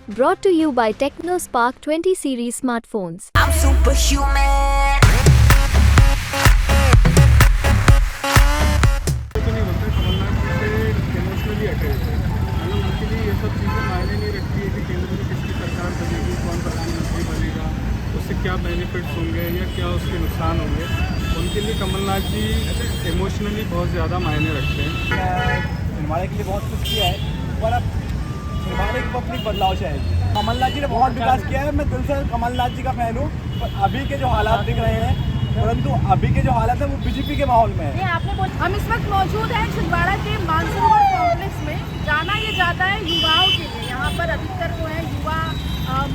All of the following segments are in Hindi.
Brought to you by TechnoSpark 20 series smartphones. I'm superhuman. तो नहीं बोलते कमलनाथ से इमोशनली अटैच है मतलब उनके लिए ये सब चीज़ें मायने नहीं रखती है कि केंद्र में किसकी सरकार बनेगी, कौन प्रधानमंत्री बनेगा, उससे क्या बेनिफिट्स होंगे या क्या उसके नुकसान होंगे। उनके लिए कमलनाथ जी इमोशनली बहुत ज़्यादा मायने रखते हैं। छिंदवाड़े के लिए बहुत कुछ किया है पर अब छिंदवाड़े की पब्लिक बदलाव चाहेगी। कमलनाथ जी ने बहुत विकास किया है, मैं दिल से कमलनाथ जी का फैन हूँ, पर अभी के जो हालात दिख रहे हैं, परंतु अभी के जो हालात है वो बीजेपी के माहौल में है। हम इस वक्त मौजूद हैं छिंदवाड़ा के मानसरोवर कॉम्प्लेक्स में। जाना ये जाता है युवाओं के लिए। यहाँ पर अधिकतर जो है युवा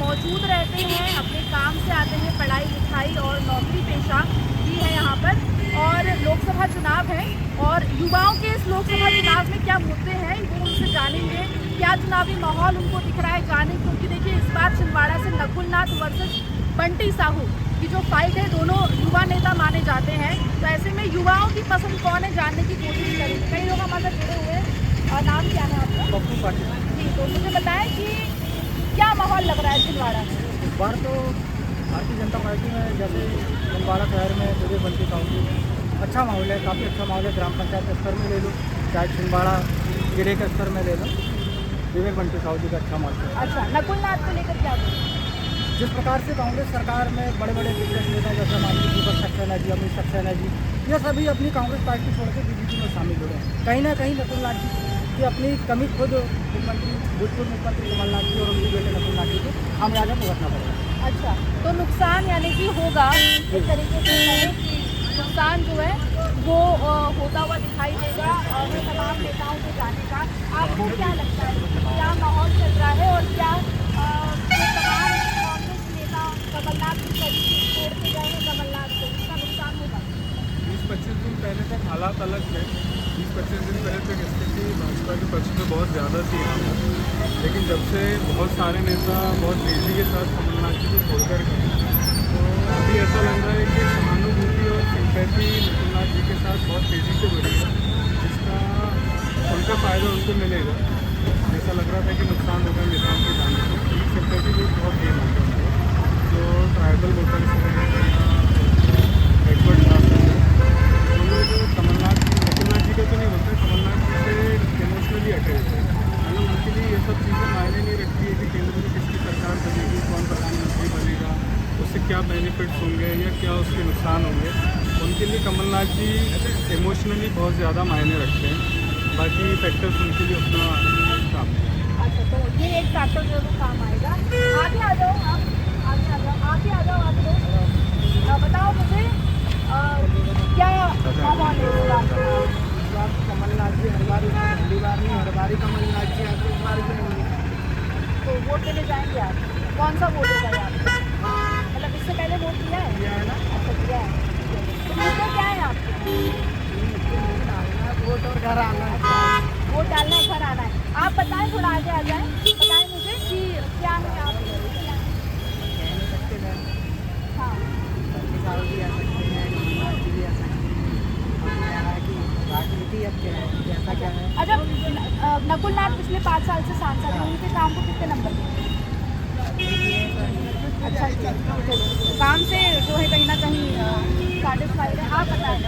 मौजूद रहते हैं, अपने काम से आते हैं, पढ़ाई लिखाई और नौकरी पेशा भी है यहाँ पर। और लोकसभा चुनाव है और युवाओं के इस लोकसभा चुनाव में क्या मुद्दे हैं वो उनसे जानेंगे, क्या चुनावी माहौल उनको दिख रहा है जाने। क्योंकि देखिए इस बार छिंदवाड़ा से नकुलनाथ वर्सेस बंटी साहू की जो फाइट है, दोनों युवा नेता माने जाते हैं। तो ऐसे में युवाओं की पसंद कौन है जानने की कोशिश करेंगे। कई लोग हमारे साथ जुड़े हुए हैं। और नाम क्या है आपका? पप्पू पाटिल। जी, तो मुझे बताएं कि क्या माहौल लग रहा है छिंदवाड़ा में? इस बार तो भारतीय जनता पार्टी में जैसे छिंदवाड़ा शहर में विवेक बंटी साहू अच्छा माहौल है, काफ़ी अच्छा माहौल है। ग्राम पंचायत स्तर में ले लो, चाहे छिंदवाड़ा जिले के स्तर में ले लो, विवेक बंटी साहू जी का अच्छा माहौल है। अच्छा, नकुलनाथ को लेकर क्या बोलें? जिस प्रकार से कांग्रेस सरकार में बड़े बड़े दिग्गज नेता जैसे माननीय दीपक सक्सेना जी, अमित सक्सेना जी, ये सभी अपनी कांग्रेस पार्टी छोड़ के बीजेपी में शामिल हो रहे हैं। कहीं ना कहीं नकुलनाथ जी की अपनी कमी खुद मुख्यमंत्री भूतपूर्व मुख्यमंत्री कमलनाथ जी और उनके बेटे नकुलनाथ जी को खामियाजा भुगतना पड़ेगा। अच्छा, तो नुकसान यानी कि होगा एक तरीके से कहें कि नुकसान जो है वो होता हुआ दिखाई देगा और तमाम नेताओं को जाने का। आपको क्या लगता है क्या माहौल चल रहा है और क्या जो तमाम कांग्रेस नेता कमलनाथ की तरीके छोड़ के गए हैं कमलनाथ को, इसका नुकसान होगा? 20-25 दिन पहले तक हालात अलग थे। 20-25 दिन पहले तक स्थिति भाजपा के पक्ष में बहुत ज़्यादा थी यहाँ पर, लेकिन जब से बहुत सारे नेता बहुत तेज़ी के साथ कमलनाथ जी को छोड़कर गए, तो अभी ऐसा लग रहा है कि सहानुभूति और सिंपैथी नकुलनाथ जी के साथ बहुत तेज़ी से बढ़ी है, जिसका उनका फ़ायदा उनको मिलेगा। ऐसा लग रहा था कि नुकसान होगा नेताओं के जाने से। सिंपैथी भी बहुत गेन होगा उनको, जो ट्राइबल वोटर्स हैं, बैकवर्ड क्लास है, जो कमलनाथ जी का तो नहीं बोलते, कमलनाथ जी से इमोशनली अटैच है मतलब उनके लिए ये सब चीज़ें मायने नहीं रखती है कि केंद्र में किसकी सरकार बनेगी, कौन प्रधानमंत्री बनेगा, उससे क्या बेनिफिट्स होंगे या क्या उसके नुकसान होंगे। उनके लिए कमलनाथ जी इमोशनली बहुत ज़्यादा मायने रखते हैं, बाकी फैक्टर्स उनके लिए उतना काम है। अच्छा, तो ये एक फैक्टर जरूर काम आएगा। आगे आ जाओ आप, आगे आ जाओ, आगे आ जाओ आप लोग। बताओ मुझे क्या माहौल है इस बार? कमलनाथ जी हर बार पहली बार नहीं, हर बार ही कमलनाथ जी आते, इस बार भी नहीं। तो वोट देने जाएंगे आप? कौन सा वोट होगा आपका? मतलब इससे पहले वोट दिया है? दिया है ना, अच्छा, दिया है। तो मुद्दे क्या है आपके? वोट और घर आना है। वोट डालना है, घर आना है। आप बताएं, थोड़ा आगे आ जाएं, बताएं मुझे कि क्या है आप? कह नहीं सकते मैं, हाँ, बंटी साहू भी आ सकते हैं, कमलनाथ जी भी आ सकते हैं। अब कह रहा है कि राजनीति अब क्या है, कैसा क्या है। अच्छा, नकुलनाथ पिछले 5 साल से सांसद हैं, उनके काम को कितने नंबर देंगे? अच्छा, काम से जो है कहीं ना कहीं सेटिस्फाइड है। आप बताएं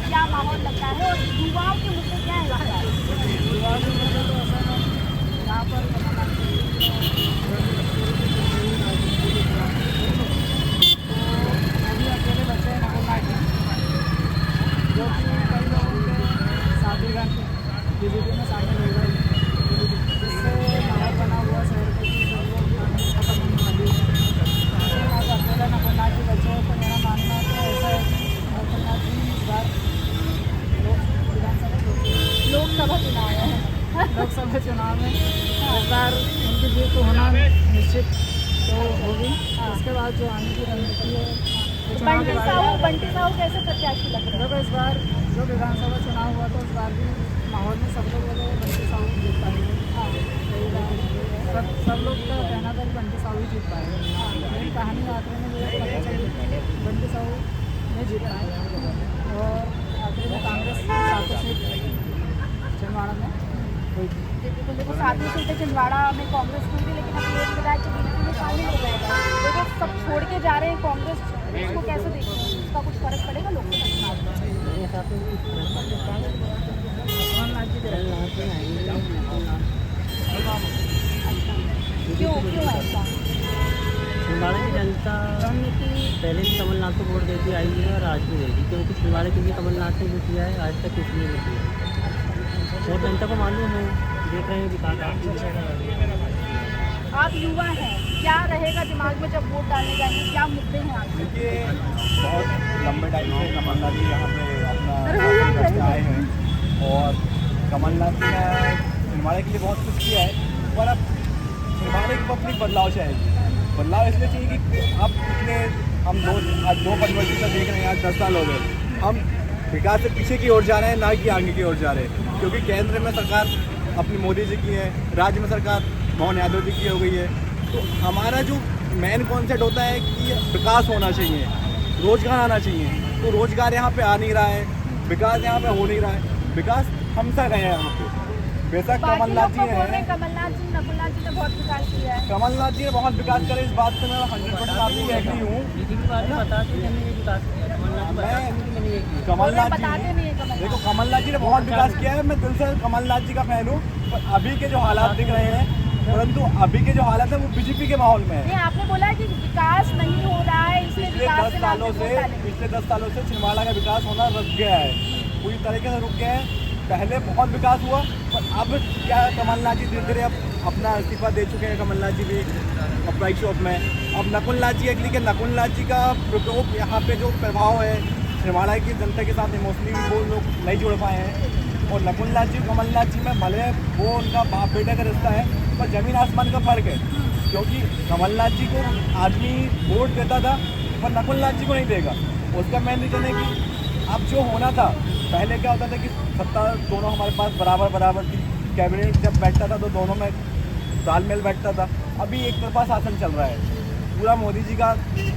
क्या माहौल लगता है और युवाओं के मुद्दे क्या है युवा के मुद्दे तो ऐसा है यहाँ पर अभी अकेले बच्चे हैं नकुलनाथ जी, जो कि कई लोगों के साथीगण बीजेपी में शामिल हो गए, जिससे माहौल बना हुआ शहर के कि सब लोग खत्म होने वाली है। आज अकेले नकुलनाथ जी बच्चे हैं, तो मेरा मानना तो ऐसा है कि नकुलनाथ जी इस बार लोकसभा चुनाव है? लोकसभा चुनाव में इस बार उनकी जीत तो होना निश्चित तो होगी। उसके बाद जो आने की रणनीति है वो चुनाव के बाद। बंटी साहू कैसे प्रत्याशी लग रहे हैं? देखो इस बार जो विधानसभा चुनाव हुआ था उस बार भी माहौल में सब लोग बोले बंटी साहू जीत पाएंगे। सब लोग का कहना था कि बंटी साहू ही जीत पाएंगे, लेकिन कहानी आखिरी में मुझे पता चली बंटी साहू नहीं जीत पाए और आखिरी में कांग्रेस 7 सीट छिंदवाड़ा में हुई थी। बिल्कुल देखो 7 सीटें छिंदवाड़ा में कांग्रेस की थी, लेकिन अब ये विधायक के बीजेपी में शामिल हो गए हैं। देखो सब छोड़ के जा रहे हैं कांग्रेस, इसको कैसे देखते हैं? इसका कुछ फर्क पड़ेगा लोगों को? मेरे हिसाब से कुछ फर्क पड़ता है। क्यों ऐसा? छिंदवाड़ा की जनता पहले भी कमलनाथ को वोट देती आई है और आज भी देगी, क्योंकि छिंदवाड़ा के लिए कमलनाथ ने जो किया है आज तक किसी ने नहीं किया। और जनता को मालूम है, देख रहे हैं विकास। आप युवा हैं, क्या रहेगा दिमाग में जब वोट डालने जाएंगे? क्या मुद्दे हैं आपके? देखिए, बहुत लंबे टाइम से कमलनाथ जी यहाँ पे अपना शासन करके आए हैं और कमलनाथ जी ने छिंदवाड़ा के लिए बहुत कुछ किया है, पर अब छिंदवाड़ा की पब्लिक बदलाव चाहेगी। बदलाव इसलिए चाहिए कि अब पिछले हम आज दो परिवर्तन देख रहे हैं, आज 10 साल हो गए, हम विकास से पीछे की ओर जा रहे हैं, ना कि आगे की ओर जा रहे हैं। क्योंकि केंद्र में सरकार अपनी मोदी जी की है, राज्य में सरकार मोहन यादव जी की हो गई है। तो हमारा जो मेन कॉन्सेप्ट होता है कि विकास होना चाहिए, रोजगार आना चाहिए, तो रोजगार यहाँ पे आ नहीं रहा है, विकास यहाँ पे हो नहीं रहा है। विकास हम सा गए हैं यहाँ पे। बेशक कमलनाथ जी हैं, कमलनाथ जी नकुलनाथ जी ने बहुत विकास किया है। कमलनाथ जी ने बहुत विकास करे, इस बात से मैं 100% आपकी एग्री हूँ। कमलनाथ जी देखो, कमलनाथ जी ने बहुत विकास किया है, मैं दिल से कमलनाथ जी का फैन हूँ। पर अभी के जो हालात दिख रहे हैं, परंतु अभी के जो हालात है वो बीजेपी के माहौल में है। नहीं, आपने बोला कि विकास नहीं हो रहा है, इसलिए पिछले 10 सालों से छिंदवाड़ा का विकास होना रुक गया है, पूरी तरीके से रुक गया है। पहले बहुत विकास हुआ, पर अब क्या कमलनाथ जी धीरे धीरे अब अपना इस्तीफा दे चुके हैं। कमलनाथ जी भी अपराइट शॉप में, अब नकुलनाथ जी अगली के नकुलनाथ जी का प्रकोप यहाँ पे जो प्रभाव है छिंदवाड़ा की जनता के साथ इमोशनली वो लोग नहीं जुड़ पाए हैं। और नकुलनाथ जी कमलनाथ जी में भले वो उनका बाप बेटे का रिश्ता है, पर ज़मीन आसमान का फ़र्क है। क्योंकि कमलनाथ जी को आदमी वोट देता था, पर नकुलनाथ जी को नहीं देगा। उसका मेन रीज़न है कि अब जो होना था, पहले क्या होता था कि सत्ता दोनों हमारे पास बराबर थी। कैबिनेट जब बैठता था तो दोनों में तालमेल बैठता था। अभी एक तरफा शासन चल रहा है पूरा मोदी जी का,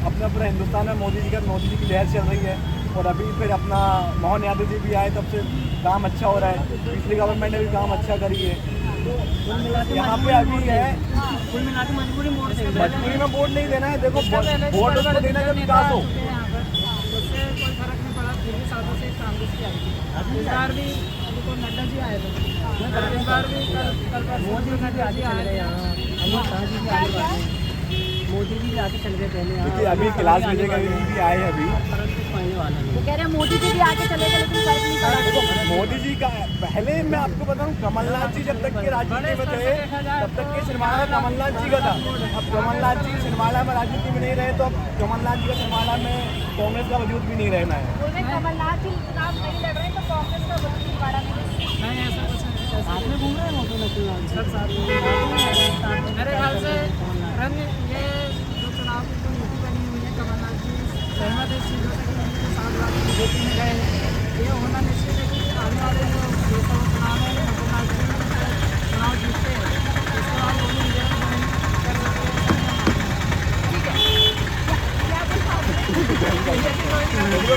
अपना पूरा हिंदुस्तान में मोदी जी की लहर चल रही है। और अभी फिर अपना मोहन यादव जी भी आए, तब से काम अच्छा हो रहा है। पिछली गवर्नमेंट ने भी काम अच्छा करी है। तो यहाँ पे अभी है कुल मिला के मजबूरी में वोट नहीं देना है। देखो, वोट उसको देना है जब विकास हो। उससे कोई फर्क नहीं पड़ा, फिर भी सालों से कांग्रेस की आई थी। इस बार भी अभी तो नड्डा जी आए थे, इस बार भी कल मोदी जी भी आगे चल गए, यहाँ अमित शाह जी भी आगे बढ़ गए, मोदी जी भी आगे चल गए पहले। देखिए, अभी क्लास में भी आए हैं, अभी पढ़ने वाला वो कह रहे हैं मोदी जी भी आगे चले गए, लेकिन फर्क नहीं पड़ा। मोदी जी का पहले मैं आपको बताऊं, कमलनाथ जी जब तक के राजनीति में थे तब तक के छिंदवाड़ा कमलनाथ जी का था। अब कमलनाथ जी छिंदवाड़ा में राजनीति में नहीं रहे, तो अब कमलनाथ जी का छिंदवाड़ा में कांग्रेस का वजूद भी नहीं रहना है। बोल रहे कमलनाथ जी चुनाव नहीं लड़ रहे, तो कांग्रेस का वजूद छिंदवाड़ा में नहीं, ऐसा कुछ नहीं। साथ में घूम रहे हैं मोदी नकुलनाथ सब साथ में। मेरे ख्याल से रंग ये जो चुनाव की जो नीति बनी हुई है, कमलनाथ जी सहमत है इस चीज़ों से कि उनके साथ बात बीजेपी में गए हैं। ये होना निश्चित है कि आने वाले जो लोकसभा चुनाव है, नकुलनाथ जी चुनाव जीतते हैं, इसके बाद वो भी विजय कर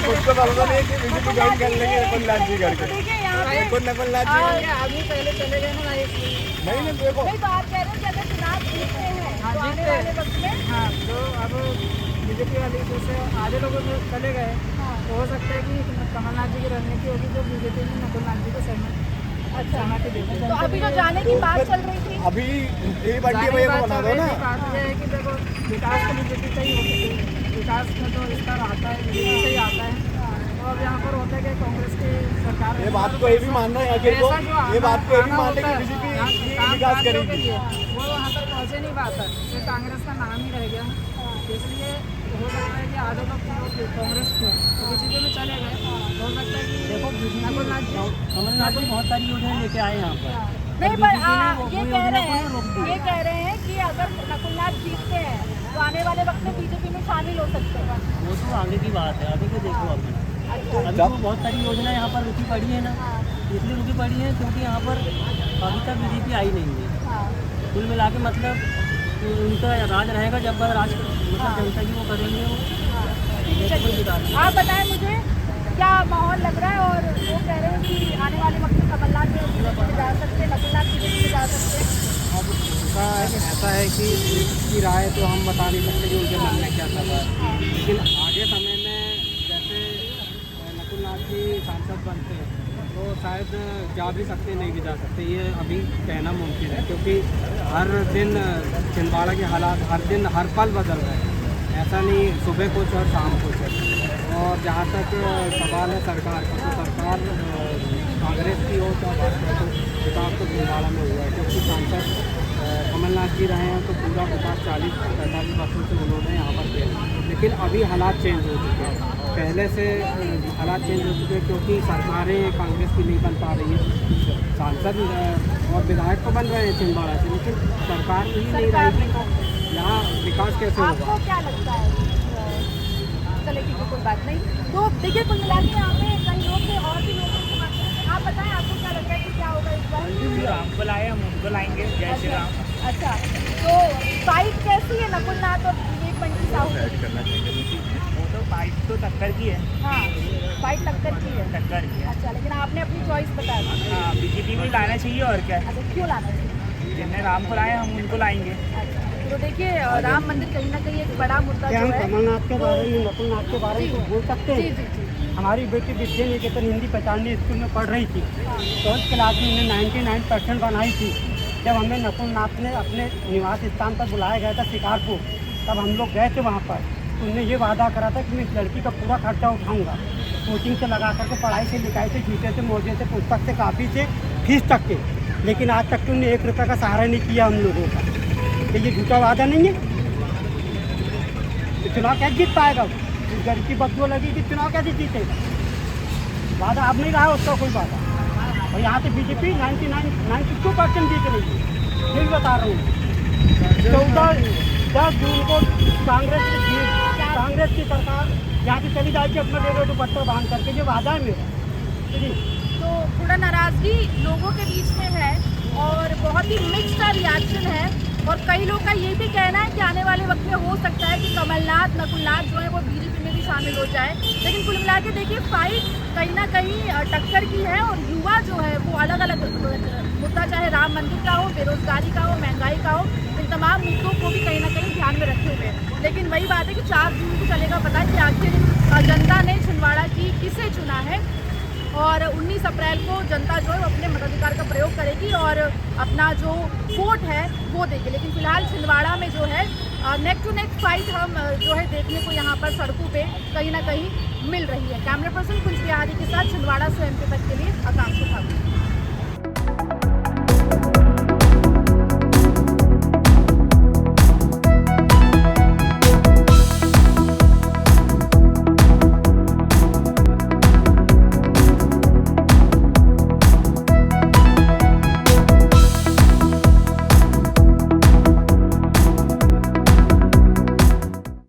खुद को पता नहीं है कि बीजेपी ज्वाइन कर लेंगे नकुलनाथ जी करके। देखिए यहाँ पे नकुलनाथ जी आदमी पहले चले गए ना, नहीं देखो, नहीं, तो आप कह रहे हैं कि अगर चुनाव जीतते हैं तो आने वाले वक्त में हाँ, जो अब बीजेपी वाली जैसे आधे लोगों जो चले गए, तो हो सकता है कि कमलनाथ जी की रणनीति होगी जो बीजेपी में नकुलनाथ जी को सहमति देगी। तो अभी जो जाने की बात चल रही थी, अभी ये बंटी भैया को बना दो ना। बात यह है कि देखो, विकास तो बीजेपी का ही होता है, विकास में तो स्तर आता है, बीजेपी से ही आता है। तो अब यहाँ पर होता है कि कांग्रेस की सरकार ये बात को ये भी मानना है आखिर को, ये बात को ये भी मानना है कि बीजेपी विकास करेगी। वो वहाँ तक पहुँचे नहीं पाता, फिर कांग्रेस का नाम ही रह गया। इसलिए हो सकता है कि आधे लोग कांग्रेस को बीजेपी में चले गए। हो सकता है कि देखो, कमलनाथ जी बहुत सारी योजनाएं लेके आए यहाँ पर। नहीं, पर ये कह रहे हैं कि अगर नकुलनाथ जीतते हैं तो आने वाले वक्त में बीजेपी में शामिल हो सकते हैं। वो तो आगे की बात है, अभी को देखो अभी तो बहुत सारी योजनाएं यहाँ पर रुकी पड़ी है ना, इसलिए रुकी पड़ी है क्योंकि यहाँ पर अभी तक बीजेपी आई नहीं है। कुल मिला के मतलब उनका राज रहेगा, जब राज मतलब जनता की वो करेंगे वो। आप बताएं मुझे क्या माहौल लग रहा है? और वो कह रहे हैं कि आने वाले वक्त में कमलनाथ जो बीजेपी में जा सकते हैं, नकुलनाथ बीजेपी में जा सकते हैं। अब उनका ऐसा है कि उनकी राय तो हम बता नहीं सकते कि उनके मन में क्या चल रहा है, लेकिन आगे समय में जैसे नकुलनाथ जी सांसद बनते हैं तो शायद जा भी सकते, नहीं भी जा सकते, ये अभी कहना मुमकिन है, क्योंकि हर दिन छिंदवाड़ा के हालात हर दिन हर पल बदल रहे हैं। ऐसा नहीं सुबह कुछ और शाम कुछ है। और जहाँ तक सवाल है सरकार का, तो सरकार कांग्रेस की हो तो विकास तो छिंदवाड़ा में हुआ है, क्योंकि सांसद कमलनाथ जी रहे हैं तो पूरा विकास 40-45% से उन्होंने यहाँ पर किया। लेकिन अभी हालात चेंज हो चुके हैं, पहले से हालात चेंज हो चुके हैं, क्योंकि सरकारें कांग्रेस की नहीं बन पा रही है। सांसद और विधायक तो बन रहे हैं छिंदवाड़ा से, लेकिन सरकार ही नहीं रहेगी तो यहाँ विकास कैसे होगा? आपको क्या लगता है? चले ठीक है, कोई बात नहीं। तो देखिए, कुल मिला के यहाँ पे कई लोग थे और भी लोगों को आप बताएं, आपको क्या लगता है कि क्या होगा इस बार? हमको लाए, हम उनको लाएंगे। जय श्री राम। अच्छा, तो फाइट कैसी है नकुलनाथ और विवेक बंटी साहू की? वो तो फाइट तो टक्कर की है। हाँ, फाइट टक्कर की है। टक्कर की है। अच्छा, लेकिन आपने अपनी चॉइस बता दी। हाँ, बीजेपी में लाना चाहिए और क्या। अच्छा, क्यों लाना चाहिए? जिनने राम को लाए हम उनको लाएंगे। अच्छा, तो देखिए, राम मंदिर कहीं ना कहीं एक बड़ा मुद्दा क्या जो हम है। कमलनाथ के बारे में, नकुलनाथ के बारे में कुछ बोल सकते जी हैं? जी जी। हमारी बेटी विद्या निकेतन हिंदी 95 स्कूल में पढ़ रही थी, 12th क्लास में उन्हें 99% बनाई थी। जब हमें नकुलनाथ ने अपने निवास स्थान पर बुलाया गया था शिकारपुर, तब हम लोग गए थे वहाँ पर। उन्होंने ये वादा करा था कि मैं इस लड़की का पूरा खर्चा उठाऊँगा, कोचिंग से लगा करके, पढ़ाई से लिखाई से, जूते से, मोजे से, पुस्तक से, कापी से, फीस तक के। लेकिन आज तक तो उन्हें 1 रुपये का सहारा नहीं किया हम लोगों का। तो ये झूठा वादा नहीं है? तो चुनाव कैसे जीत पाएगा? इस घर की बदबू लगी कि चुनाव कैसे जीतेगा? वादा अब नहीं रहा उसका कोई वादा। और यहाँ से बीजेपी 92% जीत रही है, ये भी बता रहा हूँ। 10 जून को कांग्रेस की सरकार यहाँ से चली जाएगी अपना डेढ़ दुपट्टा बांध करके, ये वादा है मेरा। जी, तो थोड़ा नाराजगी लोगों के बीच में है और बहुत ही मिक्स्ड रिएक्शन है। और कई लोग का ये भी कहना है कि आने वाले वक्त में हो सकता है कि कमलनाथ नकुलनाथ जो है वो बीजेपी में भी शामिल हो जाए। लेकिन कुल मिला के देखिए, फाइट कहीं ना कहीं टक्कर की है और युवा जो है वो अलग अलग मुद्दा, चाहे राम मंदिर का हो, बेरोजगारी का हो, महंगाई का हो, इन तमाम मुद्दों को भी कहीं ना कहीं ध्यान में रखे हुए हैं। लेकिन वही बात है कि 4 जून को चलेगा पता कि आखिर जनता ने छिंदवाड़ा की किसे चुना है। और 19 अप्रैल को जनता जो है वो अपने मताधिकार का प्रयोग करेगी और अपना जो वोट है वो देगी। लेकिन फिलहाल छिंदवाड़ा में जो है नेक टू नेक फाइट हम जो है देखने को यहाँ पर सड़कों पे कहीं ना कहीं मिल रही है। कैमरा पर्सन कुंज बिहारी के साथ छिंदवाड़ा से एमपी तक के लिए आकांक्षा ठाकुर।